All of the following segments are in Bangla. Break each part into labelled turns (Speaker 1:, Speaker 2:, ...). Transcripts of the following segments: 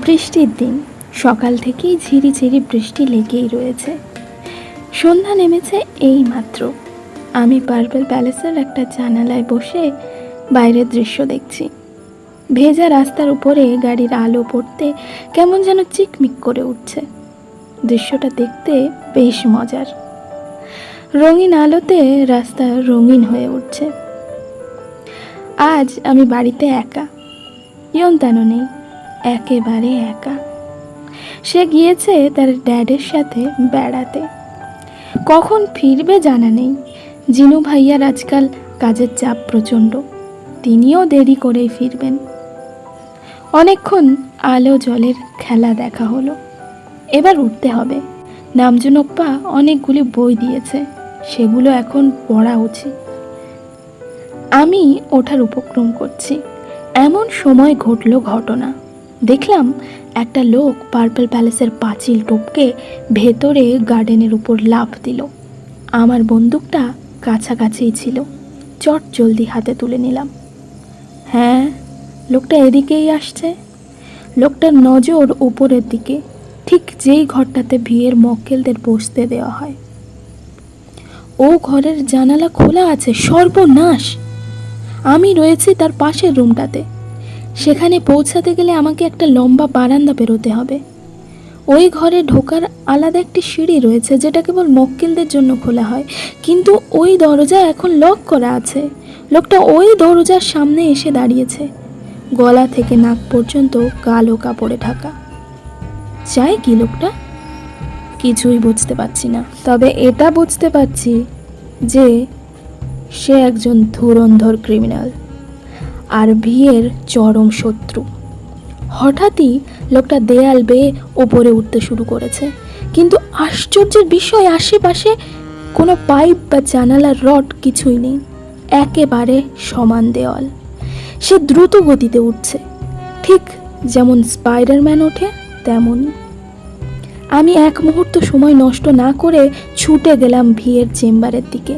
Speaker 1: বৃষ্টির দিন, সকাল থেকেই ঝিরিঝিরি বৃষ্টি লেগেই রয়েছে। সন্ধ্যা নেমেছে এই মাত্র। আমি পার্পল প্যালেসের একটা জানালায় বসে বাইরের দৃশ্য দেখছি। ভেজা রাস্তার উপরে গাড়ির আলো পড়তে কেমন যেন চিকমিক করে উঠছে। দৃশ্যটা দেখতে বেশ মজার। রঙিন আলোতে রাস্তা রঙিন হয়ে উঠছে। আজ আমি বাড়িতে একা, ইয়ন্তানও নেই, একেবারে একা। সে গিয়েছে তার ড্যাডের সাথে বেড়াতে। কখন ফিরবে জানা নেই। জিনু ভাইয়ার আজকাল কাজের চাপ প্রচণ্ড, তিনিও দেরি করেই ফিরবেন। অনেকক্ষণ আলো জলের খেলা দেখা হলো। এবার উঠতে হবে। নামজুনপ্পা অনেকগুলি বই দিয়েছে, সেগুলো এখন পড়া উচিত। আমি ওঠার উপক্রম করছি, এমন সময় ঘটল ঘটনা। দেখলাম একটা লোক পার্পল প্যালেসের পাঁচিল টপকে ভেতরে গার্ডেনের উপর লাফ দিল। আমার বন্দুকটা কাছাকাছিই ছিল, চট জলদি হাতে তুলে নিলাম। হ্যাঁ, লোকটা এদিকেই আসছে। লোকটার নজর উপরের দিকে, ঠিক যেই ঘরটাতে বিয়ের মক্কেলদের বসতে দেওয়া হয়। ও ঘরের জানালা খোলা আছে। সর্বনাশ! আমি রয়েছি তার পাশের রুমটাতে। সেখানে পৌঁছাতে গেলে আমাকে একটা লম্বা বারান্দা বেরোতে হবে। ওই ঘরে ঢোকার আলাদা একটি সিঁড়ি রয়েছে, যেটা কেবল মক্কেলদের জন্য খোলা হয়, কিন্তু ওই দরজা এখন লক করা আছে। লোকটা ওই দরজার সামনে এসে দাঁড়িয়েছে, গলা থেকে নাক পর্যন্ত কালো কাপড়ে ঢাকা। চাই কি লোকটা? কিছুই বুঝতে পারছি না, তবে এটা বুঝতে পারছি যে সে একজন ধুরন্ধর ক্রিমিনাল আর বিয়ের চরম শত্রু। হঠাৎই লোকটা দেয়াল বেয়ে ওপরে উঠতে শুরু করেছে, কিন্তু আশ্চর্যের বিষয়, আশেপাশে কোনো পাইপ বা জানালার রড কিছুই নেই। একেবারে সমান দেওয়াল। সে দ্রুত গতিতে উঠছে, ঠিক যেমন স্পাইডারম্যান ওঠে তেমনই। আমি এক মুহূর্ত সময় নষ্ট না করে ছুটে গেলাম ভিয়ের চেম্বারের দিকে।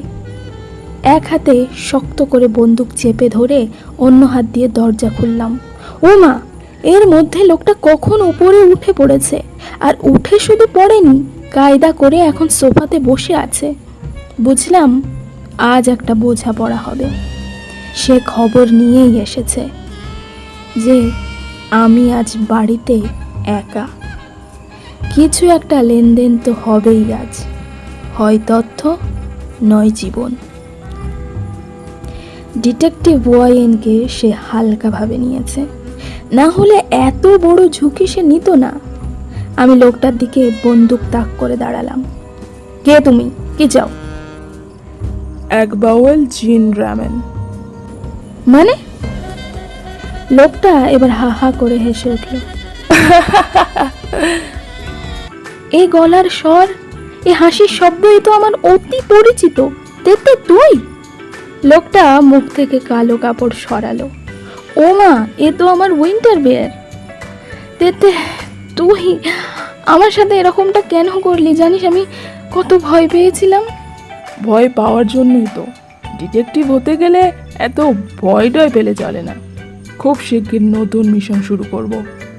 Speaker 1: এক হাতে শক্ত করে বন্দুক চেপে ধরে অন্য হাত দিয়ে দরজা খুললাম। ও মা! এর মধ্যে লোকটা কখন উপরে উঠে পড়েছে, আর উঠে শুধু পড়েনি, কায়দা করে এখন সোফাতে বসে আছে। বুঝলাম আজ একটা বোঝাপড়া হবে। সে খবর নিয়েই এসেছে যে আমি আজ বাড়িতে একা। কিছু একটা লেনদেন তো হবেই আজ, হয় তথ্য নয় জীবন। ডিটেকটিভ ওয়াইএনকে সে হালকাভাবে নিয়েছে, না হলে এত বড় ঝুঁকি সে নিত না। আমি লোকটার দিকে বন্দুক তাক করে দাঁড়ালাম। কে তুমি? কি চাও?
Speaker 2: এক বাউল জিন রামেন।
Speaker 1: মানে? লোকটা এবার হা হা করে হেসে উঠল। এই গলার স্বর, এই হাসির শব্দই তো আমার অতি পরিচিত। তেতে তুই? লোকটা মুখ থেকে কালো কাপড় সরালো। ও মা, এ তো আমার উইন্টার বেয়ার। তেতে তুই আমার সাথে এরকমটা কেন করলি? জানিস আমি কত ভয় পেয়েছিলাম।
Speaker 2: ভয় পাওয়ার জন্যই তো ডিটেকটিভ হতে গেলে এত ভয় ডয় পেলে চলে না। খুব শিগগির নতুন মিশন শুরু করব,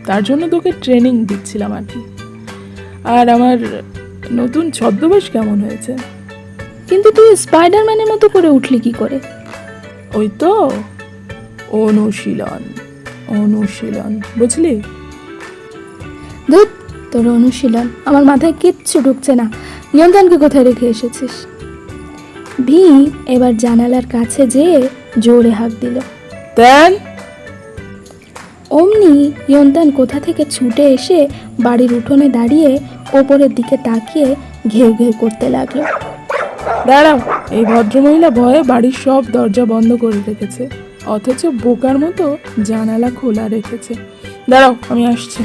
Speaker 2: তার জন্য তোকে ট্রেনিং দিচ্ছিলাম আর কি। আর আমার নতুন ছদ্মবেশ কেমন হয়েছে?
Speaker 1: কিন্তু তুই স্পাইডারম্যানের মতো করে উঠলি কি করে?
Speaker 2: ওই তো অনুশীলন, অনুশীলন, বুঝলি?
Speaker 1: ধুত, তোর অনুশীলন আমার মাথায় কিচ্ছু ঢুকছে না। নিয়ন্ত্রণকে কোথায় রেখে এসেছিস? ভি এবার জানালার কাছে যেয়ে জোরে হাঁক দিল।
Speaker 2: দেন।
Speaker 1: অমনি ইয়ন্তান কোথা থেকে ছুটে এসে বাড়ির উঠোনে দাঁড়িয়ে ওপরের দিকে তাকিয়ে ঘেউ ঘেউ করতে লাগলো।
Speaker 2: দাঁড়াও, এই ভদ্রমহিলা ভয়ে বাড়ির সব দরজা বন্ধ করে রেখেছে, অথচ বোকার মতো জানালা খোলা রেখেছে। দাঁড়াও, আমি আসছি।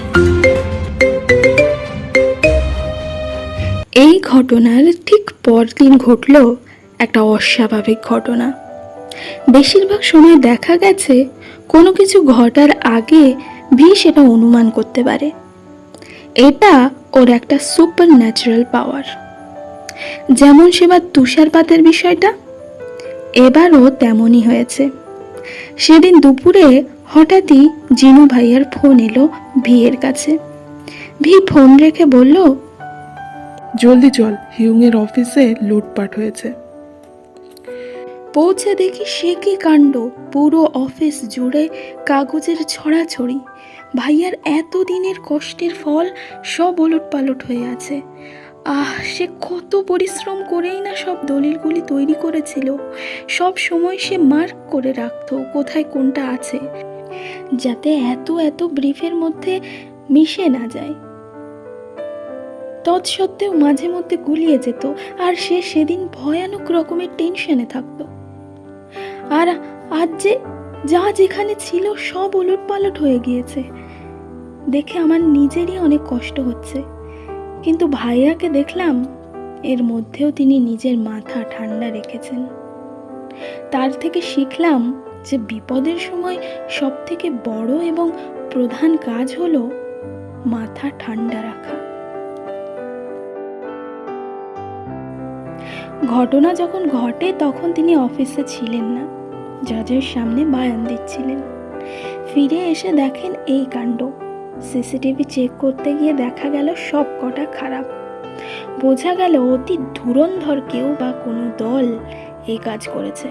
Speaker 1: এই ঘটনার ঠিক পরদিন ঘটল একটা অস্বাভাবিক ঘটনা। বেশিরভাগ সময় দেখা গেছে কোনো কিছু ঘটার আগে ভি সেটা অনুমান করতে পারে। এটা ওর একটা সুপার ন্যাচারাল পাওয়ার। যেমন সেবার তুষারপাতের বিষয়টা, এবারও তেমনই হয়েছে। সেদিন দুপুরে হঠাৎই জিনু ভাইয়ার ফোন এলো ভিয়ের কাছে। ভি ফোন রেখে বলল,
Speaker 2: জলদি চল, হিউংয়ের অফিসে লুটপাট হয়েছে।
Speaker 1: পৌঁছে দেখি সে কি কাণ্ড! পুরো অফিস জুড়ে কাগজের ছড়াছড়ি। ভাইয়ার এতদিনের কষ্টের ফল সব ওলটপালট হয়ে আছে। সে কত পরিশ্রম করেই না সব দলিলগুলি তৈরি করেছিল। সব সময় সে মার্ক করে রাখতো কোথায় কোনটা আছে, যাতে এত এত ব্রিফের মধ্যে মিশে না যায়। তৎসত্ত্বেও মাঝে মধ্যে গুলিয়ে যেত, আর সে সেদিন ভয়ানক রকমের টেনশনে থাকতো। আর আজ যে যা যেখানে ছিল সব ওলটপালট হয়ে গিয়েছে দেখে আমার নিজেরই অনেক কষ্ট হচ্ছে। কিন্তু ভাইয়াকে দেখলাম, এর মধ্যেও তিনি নিজের মাথা ঠান্ডা রেখেছেন। তার থেকে শিখলাম যে বিপদের সময় সব থেকে বড় এবং প্রধান কাজ হলো মাথা ঠান্ডা রাখা। ঘটনা যখন ঘটে তখন তিনি অফিসে ছিলেন না, জজের সামনে বয়ান দিচ্ছিলেন। ফিরে এসে দেখেন এই কাণ্ড। সিসিটিভি চেক করতে গিয়ে দেখা গেল সব কটা খারাপ। বোঝা গেল অতি ধুরন্ধর কেউ বা কোনো দল এই কাজ করেছে।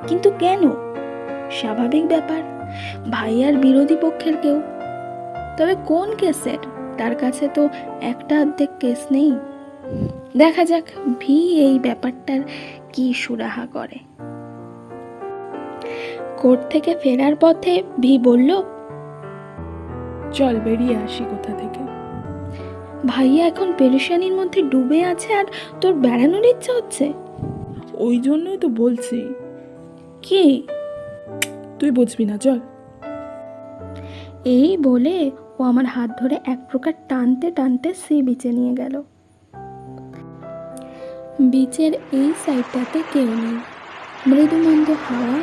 Speaker 1: কিন্তু কেন? স্বাভাবিক ব্যাপার, ভাইয়ার বিরোধী পক্ষের কেউ। তবে কোন কেসের? তার কাছে তো একটা অর্ধেক কেস নেই। দেখা যাক ভি এই ব্যাপারটার কি সুরাহা করে। কোর্ট থেকে ফেরার পথে ভি বলল,
Speaker 2: চল বেরিয়ে আসি কোথা থেকে।
Speaker 1: ভাইয়া এখন পেরেশানির মধ্যে ডুবে আছে আর তোর বেড়ানোর ইচ্ছা হচ্ছে।
Speaker 2: ওই জন্যই তো বলছি।
Speaker 1: কি?
Speaker 2: তুই বুঝবি না, চল।
Speaker 1: এই বলে ও আমার হাত ধরে এক প্রকার টানতে টানতে সি বিচে নিয়ে গেল। বিচের এই সাইডটাতে কেউ নেই। মৃদুমন্দ হাওয়া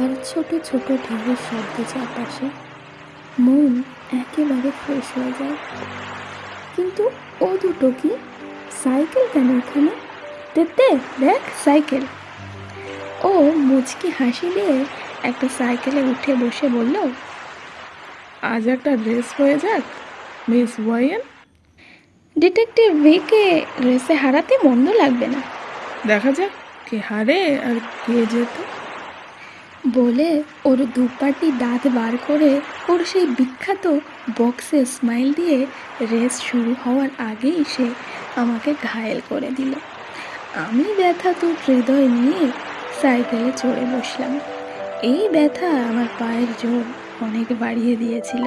Speaker 1: আর ছোট ছোট ঢেউয়ের শব্দ চারপাশে। মন একেবারে ফ্রেশ হয়ে যায়। কিন্তু ও দুটো কি? সাইকেল কেন এখানে? তেতে দেখ সাইকেল। ও মুচকি হাসি দিয়ে একটা সাইকেলে উঠে বসে বলল,
Speaker 2: আজ একটা রেস হয়ে যাক, মিস ওয়াইয়েন।
Speaker 1: ডিটেকটিভ ভিকে রেসে হারাতে মন্দ লাগবে না।
Speaker 2: দেখা যাক কে হারে আর কে জেতে।
Speaker 1: বলে ওর দুপাটি দাঁত বার করে ওর সেই বিখ্যাত বক্সে স্মাইল দিয়ে রেস শুরু হওয়ার আগেই সে আমাকে ঘায়েল করে দিল। আমি ব্যথা তো হৃদয় নিয়ে সাইকেলে চড়ে বসলাম। এই ব্যথা আমার পায়ের জোর অনেক বাড়িয়ে দিয়েছিল,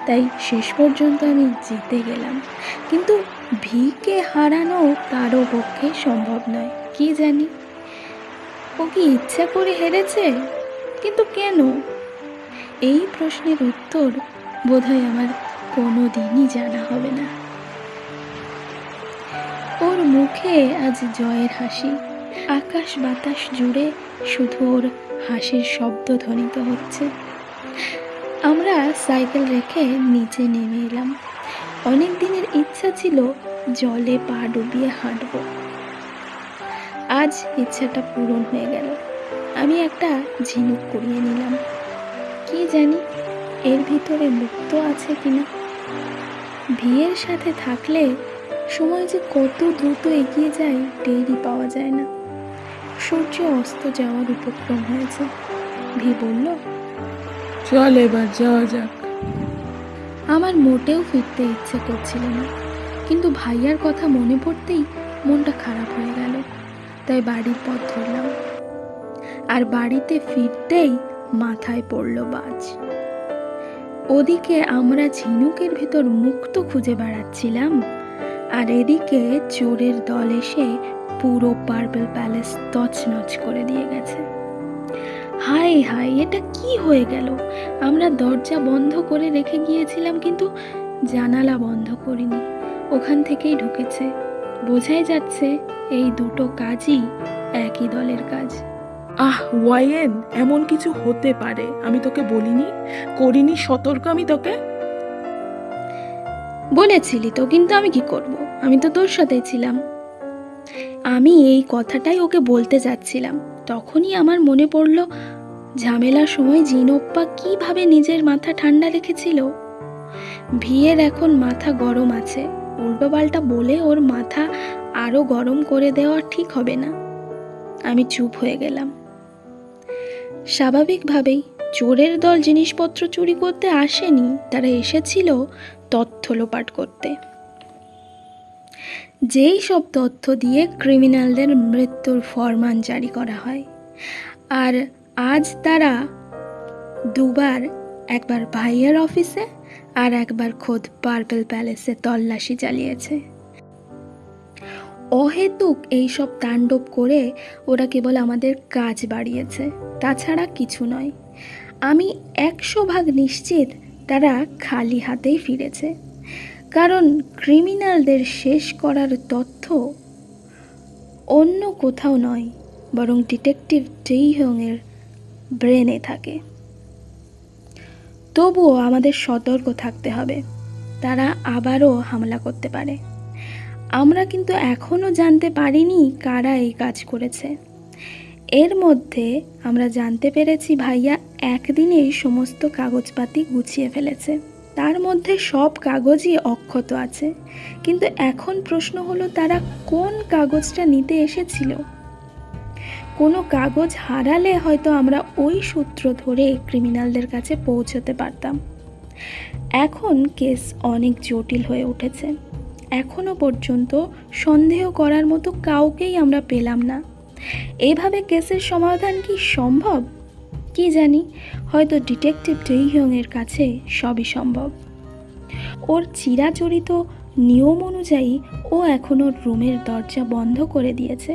Speaker 1: তাই শেষ পর্যন্ত আমি জিতে গেলাম। কিন্তু ভিকে হারানো কারো পক্ষে সম্ভব নয়। কি জানি ও কি ইচ্ছা করে হেরেছে? কিন্তু কেন? এই প্রশ্নের উত্তর বোধহয় আমার কোনো দিনই জানা হবে না। ওর মুখে আজ জয়ের হাসি। আকাশ বাতাস জুড়ে শুধু ওর হাসির শব্দ ধ্বনিত হচ্ছে। আমরা সাইকেল রেখে নিচে নেমে এলাম। অনেক দিনের ইচ্ছা ছিল জলে পা ডুবিয়ে হাঁটব। আজ ইচ্ছাটা পূরণ হয়ে গেল। আমি একটা ঝিনুক কুড়িয়ে নিলাম। কি জানি এর ভিতরে মুক্ত আছে কিনা। ভিয়ের সাথে থাকলে সময় যে কত দ্রুত এগিয়ে যায় টেরই পাওয়া যায় না। সূর্য অস্ত যাওয়ার উপক্রম হয়েছে। ভি বলল,
Speaker 2: চল এবার যাওয়া যাক।
Speaker 1: আমার মোটেও ফিরতে ইচ্ছে করছিল না, কিন্তু ভাইয়ার কথা মনে পড়তেই মনটা খারাপ হয়ে গেল। তাই বাড়ির পথ ধরলাম। আর বাড়িতে ফিরতেই মাথায় পড়ল বাজ। ওদিকে আমরা ঝিনুকের ভেতর মুক্ত খুঁজে বেড়াচ্ছিলাম, আর এদিকে চোরের দল এসে পুরো পার্পল প্যালেস তছনছ করে দিয়ে গেছে। হায় হায়, এটা কি হয়ে গেল? আমরা দরজা বন্ধ করে রেখে গিয়েছিলাম, কিন্তু জানালা বন্ধ করিনি। ওখান থেকেই ঢুকেছে। বোঝাই যাচ্ছে এই দুটো কাজই একই দলের কাজ।
Speaker 2: ওয়াইয়েন, এমন কিছু হতে পারে আমি তোকে বলিনি, করিনি সতর্ক আমি তোকে?
Speaker 1: বলেছিলি তো, কিন্তু আমি কি করব? আমি তো তোর সাথেই ছিলাম। আমি এই কথাটাই ওকে বলতে যাচ্ছিলাম, তখনই আমার মনে পড়ল ঝামেলার সময় জিনপ্পা কিভাবে নিজের মাথা ঠান্ডা রেখেছিল। ভিয়ের এখন মাথা গরম আছে, উল্টোপাল্টা বলে ওর মাথা আরো গরম করে দেওয়া ঠিক হবে না। আমি চুপ হয়ে গেলাম। স্বাভাবিকভাবেই চোরের দল জিনিসপত্র চুরি করতে আসেনি, তারা এসেছিল তথ্য লোপাট করতে। যেই সব তথ্য দিয়ে ক্রিমিনালদের মৃত্যুর ফরমান জারি করা হয়। আর আজ তারা দুবার, একবার ভাইয়ার অফিসে আর একবার খোদ পার্পল প্যালেসে তল্লাশি চালিয়েছে। অহেতুক এইসব তাণ্ডব করে ওরা কেবল আমাদের কাজ বাড়িয়েছে, তাছাড়া কিছু নয়। আমি 100% নিশ্চিত তারা খালি হাতেই ফিরেছে, কারণ ক্রিমিনালদের শেষ করার তথ্য অন্য কোথাও নয়, বরং ডিটেকটিভ টেইহংয়ের ব্রেনে থাকে। তবুও আমাদের সতর্ক থাকতে হবে, তারা আবারও হামলা করতে পারে। আমরা কিন্তু এখনও জানতে পারিনি কারা এই কাজ করেছে। এর মধ্যে আমরা জানতে পেরেছি ভাইয়া একদিনেই সমস্ত কাগজপাতি গুছিয়ে ফেলেছে, তার মধ্যে সব কাগজই অক্ষত আছে। কিন্তু এখন প্রশ্ন হলো, তারা কোন কাগজটা নিতে এসেছিল? কোনো কাগজ হারালে হয়তো আমরা ওই সূত্র ধরে ক্রিমিনালদের কাছে পৌঁছতে পারতাম। এখন কেস অনেক জটিল হয়ে উঠেছে। এখনো পর্যন্ত সন্দেহ করার মতো কাউকেই আমরা পেলাম না। এভাবে কেসের সমাধান কি সম্ভব? কি জানি, হয়তো ডিটেকটিভ টেইহংয়ের কাছে সবই সম্ভব। ওর চিরাচরিত নিয়ম অনুযায়ী ও এখনও রুমের দরজা বন্ধ করে দিয়েছে,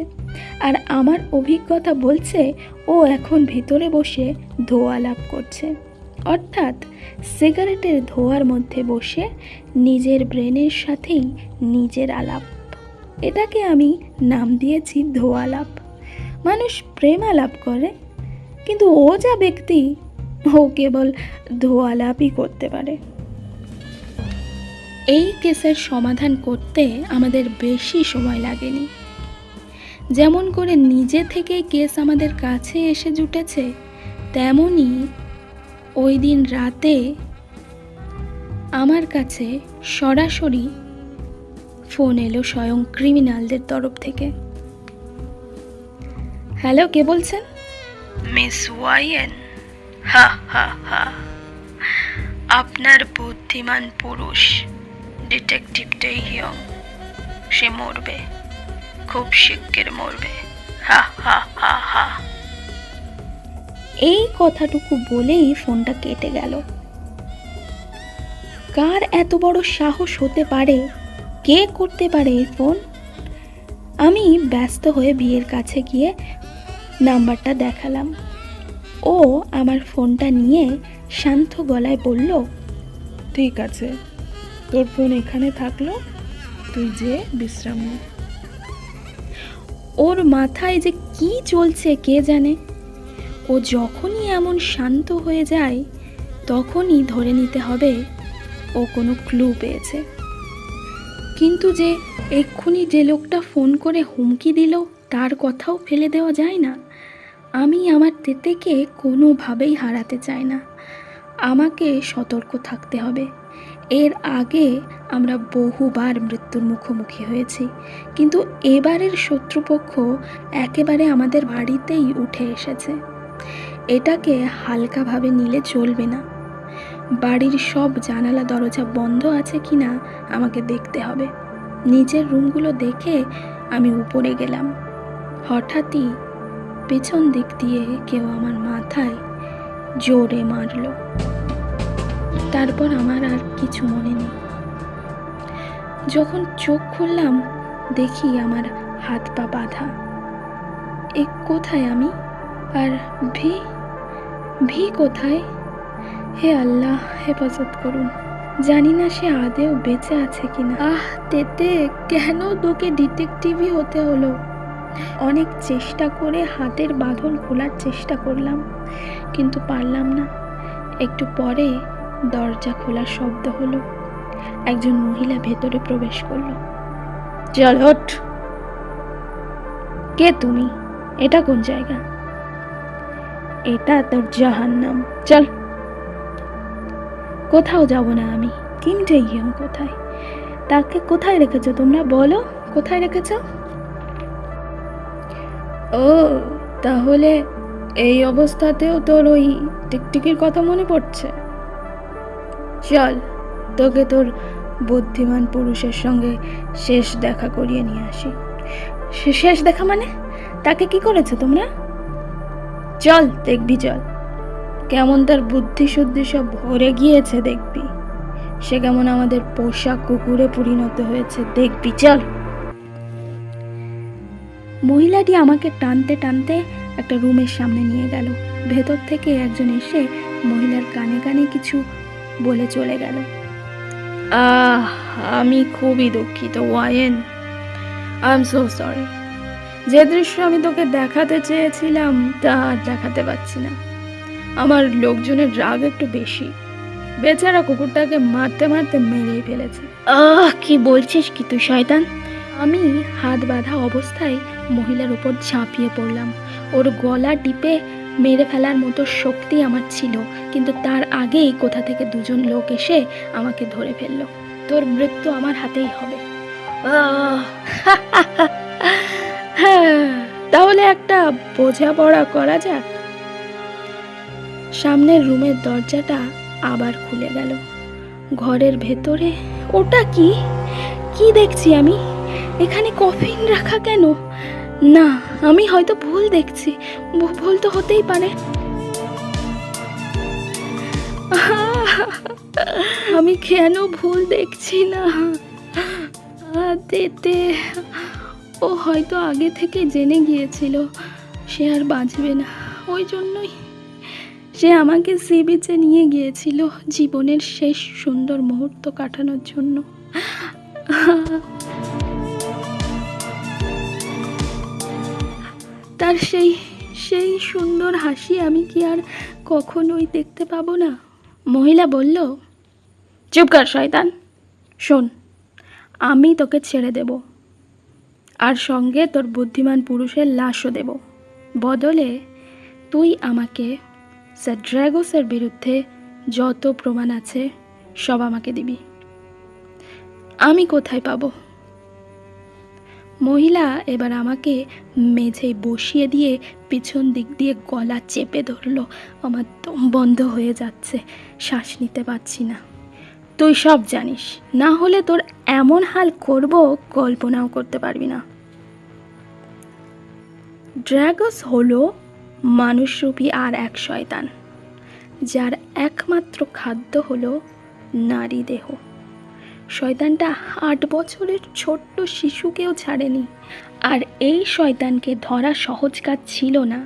Speaker 1: আর আমার অভিজ্ঞতা বলছে ও এখন ভেতরে বসে ধোঁয়া লাভ করছে, অর্থাৎ সিগারেটের ধোঁয়ার মধ্যে বসে নিজের ব্রেনের সাথেই নিজের আলাপ। এটাকে আমি নাম দিয়েছি ধোঁয়া লাভ। মানুষ প্রেম আলাপ করে, কিন্তু ও যা ব্যক্তি, ও কেবল ধোঁয়া লাভই করতে পারে। এই কেসের সমাধান করতে আমাদের বেশি সময় লাগেনি। যেমন করে নিজে থেকে কেস আমাদের কাছে এসে জুটেছে, তেমনি ওই দিন রাতে আমার কাছে সরাসরি ফোন এলো স্বয়ং ক্রিমিনালদের তরফ থেকে। হ্যালো, কে বলছেন? মিস ওয়াইয়েন। হা হা হা, আপনার বুদ্ধিমান পুরুষ ডিটেকটিভ টেইহং, সে মরবে, খুব শিগগির মরবে। হা হা হা হা। এই কথাটুকু বলেই ফোনটা কেটে গেল। কার এত বড় সাহস হতে পারে? কে করতে পারে এই ফোন? আমি ব্যস্ত হয়ে ভিয়ের কাছে গিয়ে নাম্বারটা দেখালাম। ও আমার ফোনটা নিয়ে শান্ত গলায় বলল,
Speaker 2: ঠিক আছে, তোর ফোন এখানে থাকলো, তুই যে বিশ্রাম নে।
Speaker 1: ওর মাথায় যে কি চলছে কে জানে। ও যখনই এমন শান্ত হয়ে যায়, তখনই ধরে নিতে হবে ও কোনো ক্লু পেয়েছে। কিন্তু যে এক্ষুনি যে লোকটা ফোন করে হুমকি দিল, তার কথাও ফেলে দেওয়া যায় না। আমি আমার তেতেকে কোনোভাবেই হারাতে চাই না। আমাকে সতর্ক থাকতে হবে। এর আগে আমরা বহুবার মৃত্যুর মুখোমুখি হয়েছি, কিন্তু এবারের শত্রুপক্ষ একেবারে আমাদের বাড়িতেই উঠে এসেছে। এটাকে হালকাভাবে নিলে চলবে না। বাড়ির সব জানালা দরজা বন্ধ আছে কিনা আমাকে দেখতে হবে। নিচের রুমগুলো দেখে আমি উপরে গেলাম। হঠাৎই পেছন দিক দিয়ে কেউ আমার মাথায় জোরে মারল। তারপর আমার আর কিছু মনে নেই। যখন চোখ খুললাম, দেখি আমার হাত পা বাঁধা। কোথায় আমি? আর ভি কোথায়? হে আল্লাহ, হেফাজত করুন। জানি না সে আদেও বেঁচে আছে কিনা। তেতে, কেন তোকে ডিটেকটিভই হতে হলো? অনেক চেষ্টা করে হাতের বাঁধন খোলার চেষ্টা করলাম, কিন্তু পারলাম না। একটু পরে দরজা খোলার শব্দ হলো। একজন মহিলা ভেতরে প্রবেশ করলো। চল ওঠ। কে তুমি? এটা কোন জায়গা? এটা তোর জাহান্নাম। চল, কোথাও যাব না আমি। কিম টে ইয়ং কোথায়? তাকে কোথায় রেখেছো তোমরা? বলো, কোথায় রেখেছো? ও, তাহলে এই অবস্থাতেও তোর ওই টিকটিকির কথা মনে পড়ছে? চল, তোকে তোর বুদ্ধিমান পুরুষের সঙ্গে শেষ দেখা করিয়ে নিয়ে আসি। শেষ দেখা মানে? তাকে কি করেছো তোমরা? চল, দেখবি, চল। কেমন তার বুদ্ধি শুদ্ধি সব ভরে গিয়েছে দেখবি। সে কেমন আমাদের পোষা কুকুরে পরিণত হয়েছে দেখবি, চল। মহিলাটি আমাকে টানতে টানতে একটা রুমের সামনে নিয়ে গেল। ভেতর থেকে একজন এসে মহিলার কানে কানে কিছু বলে চলে গেল। আমি খুবই দুঃখিত ওয়ায়েন, আই এম সো সরি। যে দৃশ্য আমি তোকে দেখাতে চেয়েছিলাম তা আর দেখাতে পারছি না। আমার লোকজনের রাগ একটু বেশি। বেচারা কুকুরটাকে মারতে মারতে মেরেই ফেলেছে। কি বলছিস কি তুই শয়তান? আমি হাত বাঁধা অবস্থায় মহিলার উপর ঝাঁপিয়ে পড়লাম। ওর গলা টিপে মেরে ফেলার মতো শক্তি আমার ছিল, কিন্তু তার আগেই কোথা থেকে দুজন লোক এসে আমাকে ধরে ফেললো। তোর মৃত্যু আমার হাতেই হবে। তাহলে একটা বোঝাপড়া করা যাক। সামনের রুমের দরজাটা আবার খুলে গেল। ঘরের ভেতরে ওটা কি? কি দেখছি আমি? এখানে কফিন রাখা কেন? না, আমি হয়তো ভুল দেখছি। ভুল তো হতেই পারে। আমি কেন ভুল দেখছি না? তেতে ও হয়তো আগে থেকে জেনে গিয়েছিল সে আর বাঁচবে না। ওই জন্যই সে আমাকে সি বিচে নিয়ে গিয়েছিল জীবনের শেষ সুন্দর মুহূর্ত কাটানোর জন্য। তার সেই সুন্দর হাসি আমি কি আর কখনোই দেখতে পাবো না? মহিলা বলল, চুপ কর শয়তান। শোন, আমি তোকে ছেড়ে দেব, আর সঙ্গে তোর বুদ্ধিমান পুরুষের লাশও দেব। বদলে তুই আমাকে স্যার ড্রাগোসের বিরুদ্ধে যত প্রমাণ আছে সব আমাকে দিবি। আমি কোথায় পাবো? মহিলা এবার আমাকে মেঝেয় বসিয়ে দিয়ে পিছন দিক দিয়ে গলা চেপে ধরলো। আমার দম বন্ধ হয়ে যাচ্ছে, শ্বাস নিতে পারছি না। তুই সব জানিস, না হলে তোর এমন হাল করব কল্পনাও করতে পারবি না। ড্রাগস হলো মানুষরূপী আর এক শয়তান, যার একমাত্র খাদ্য হলো নারী দেহ। শয়তানটা 8 বছরের ছোট্ট শিশুকেও ছাড়েনি। আর এই শয়তানকে ধরা সহজ কাজ ছিল না।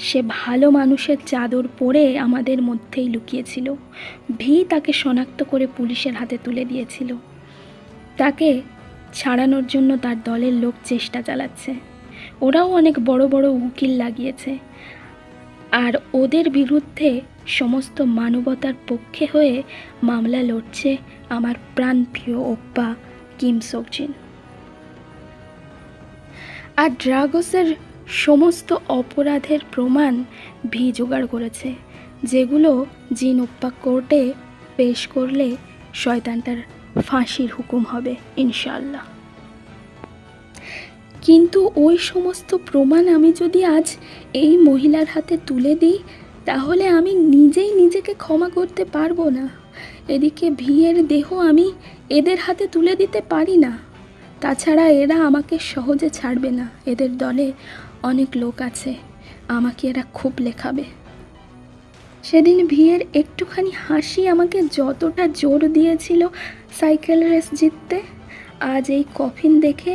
Speaker 1: সে ভালো মানুষের চাদর পরে আমাদের মধ্যেই লুকিয়েছিল। ভি তাকে শনাক্ত করে পুলিশের হাতে তুলে দিয়েছিল। তাকে ছাড়ানোর জন্য তার দলের লোক চেষ্টা চালাচ্ছে। ওরাও অনেক বড় বড় উকিল লাগিয়েছে, আর ওদের বিরুদ্ধে সমস্ত মানবতার পক্ষে হয়ে মামলা লড়ছে আমার প্রাণপ্রিয় ওপ্পা কিম সোকজিন। আর ড্রাগসের সমস্ত অপরাধের প্রমাণ ভি জোগাড় করেছে, যেগুলো জিন ওপ্পা কোর্টে পেশ করলে শয়তানটার ফাঁসির হুকুম হবে ইনশাআল্লাহ। কিন্তু ওই সমস্ত প্রমাণ আমি যদি আজ এই মহিলার হাতে তুলে দিই, তাহলে আমি নিজেই নিজেকে ক্ষমা করতে পারবো না। এদিকে ভিয়ের দেহ আমি এদের হাতে তুলে দিতে পারি না। তাছাড়া এরা আমাকে সহজে ছাড়বে না। এদের দলে অনেক লোক আছে, আমাকে এরা খুব লেখাবে। সেদিন ভিয়ের একটুখানি হাসি আমাকে যতটা জোর দিয়েছিল সাইকেল রেস জিততে, আজ এই কফিন দেখে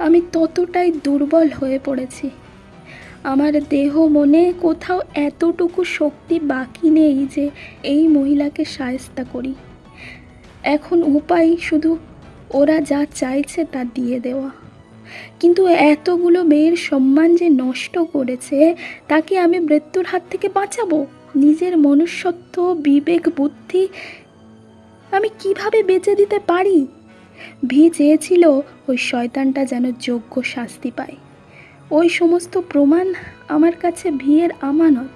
Speaker 1: আমি ততটাই দুর্বল হয়ে পড়েছি। আমার দেহ মনে কোথাও এতটুকু শক্তি বাকি নেই যে এই মহিলাকে শায়েস্তা করি। এখন উপায় শুধু ওরা যা চাইছে তা দিয়ে দেওয়া। কিন্তু এতগুলো মেয়ের সম্মান যে নষ্ট করেছে, তাকে আমি মৃত্যুর হাত থেকে বাঁচাবো? নিজের মনুষ্যত্ব, বিবেক, বুদ্ধি আমি কিভাবে বেঁচে দিতে পারি? ভি চেয়েছিল ওই শয়তানটা যেন যোগ্য শাস্তি পায়। ওই সমস্ত প্রমাণ আমার কাছে ভিয়ের আমানত।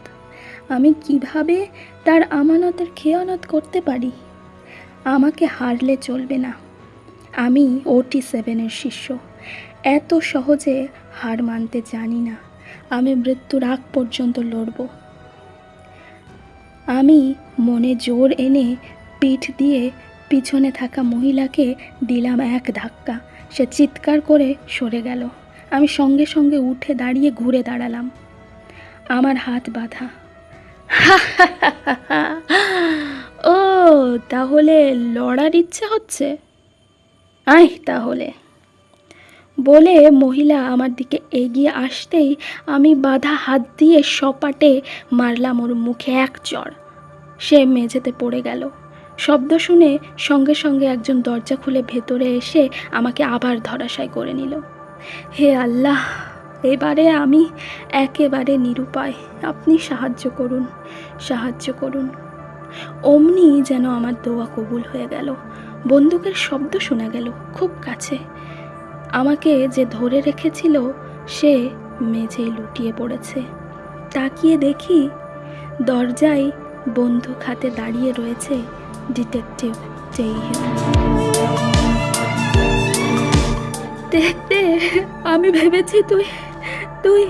Speaker 1: আমি কিভাবে তার আমানতের খেয়ানত করতে পারি? আমাকে হারলে চলবে না। আমি OT7-এর শিষ্য। এত সহজে হার মানতে জানি না। আমি মৃত্যুর আগ পর্যন্ত লড়ব। আমি মনে জোর এনে পিঠ দিয়ে পিছনে থাকা মহিলাকে দিলাম এক ধাক্কা। সে চিৎকার করে সরে গেল। আমি সঙ্গে সঙ্গে উঠে দাঁড়িয়ে ঘুরে দাঁড়ালাম। আমার হাত বাঁধা। ও, তাহলে লড়ার ইচ্ছে হচ্ছে? আয় তাহলে, বলে মহিলা আমার দিকে এগিয়ে আসতেই আমি বাঁধা হাত দিয়ে সপাটে মারলাম ওর মুখে এক চড়। সে মেঝেতে পড়ে গেল। শব্দ শুনে সঙ্গে সঙ্গে একজন দরজা খুলে ভেতরে এসে আমাকে আবার ধরাশায়ী করে নিল। হে আল্লাহ, এবারে আমি একেবারে নিরুপায়। আপনি সাহায্য করুন, সাহায্য করুন। অমনি যেন আমার দোয়া কবুল হয়ে গেল। বন্দুকের শব্দ শোনা গেল খুব কাছে। আমাকে যে ধরে রেখেছিল সে মেঝেয় লুটিয়ে পড়েছে। তাকিয়ে দেখি দরজায় বন্দুক হাতে দাঁড়িয়ে রয়েছে ডিটেকটিভ টেইহিল। দেখতে আমি ভেবেছি তুই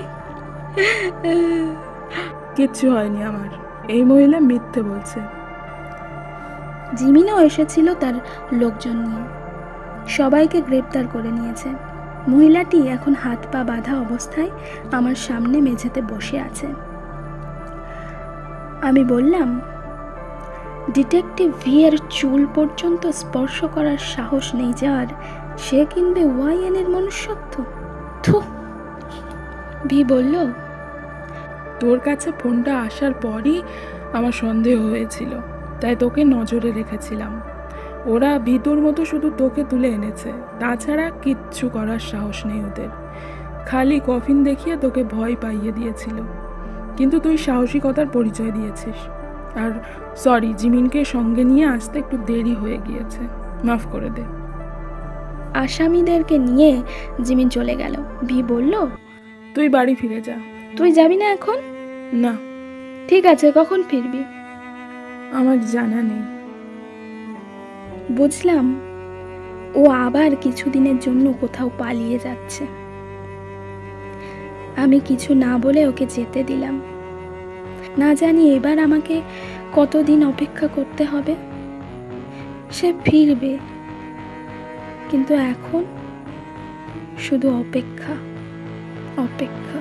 Speaker 2: কিচ্ছু হয়নি আমার। এই মহিলা মিথ্যে বলছে।
Speaker 1: জিমিনও এসেছিল তার লোকজন নিয়ে। সবাইকে গ্রেপ্তার করে নিয়েছে। মহিলাটি এখন হাত পা বাঁধা অবস্থায় আমার সামনে মেঝেতে বসে আছে। আমি বললাম, ডিটেকটিভ ভি এর চুল পর্যন্ত স্পর্শ করার সাহস নেই যার, সে কিনবে ওয়াইএনের মনুষ্যত্ব? থু। ভি বলল,
Speaker 2: তোর কাছে ফোনটা আসার পরই আমার সন্দেহ হয়েছিল, তাই তোকে নজরে রেখেছিলাম। ওরা ভিতর মতো শুধু তোকে তুলে এনেছে, তাছাড়া কিচ্ছু করার সাহস নেই ওদের। খালি কফিন দেখিয়ে তোকে ভয় পাইয়ে দিয়েছিল, কিন্তু তুই সাহসিকতার পরিচয় দিয়েছিস। আর সরি, জিমিনকে সঙ্গে নিয়ে আসতে একটু দেরি হয়ে গিয়েছে, মাফ করে দে।
Speaker 1: আসামিদেরকে নিয়ে জিমিন চলে গেল। ভি বলল,
Speaker 2: তুই বাড়ি ফিরে যা।
Speaker 1: তুই যাবি না এখন?
Speaker 2: না,
Speaker 1: ঠিক আছে, কখন ফিরবি?
Speaker 2: আমার জানা নেই।
Speaker 1: বুঝলাম ও আবার কিছুদিনের জন্য কোথাও পালিয়ে যাচ্ছে। আমি কিছু না বলে ওকে যেতে দিলাম। না জানি এবার আমাকে কতদিন অপেক্ষা করতে হবে। সে ফিরবে, কিন্তু এখন শুধু অপেক্ষা, অপেক্ষা।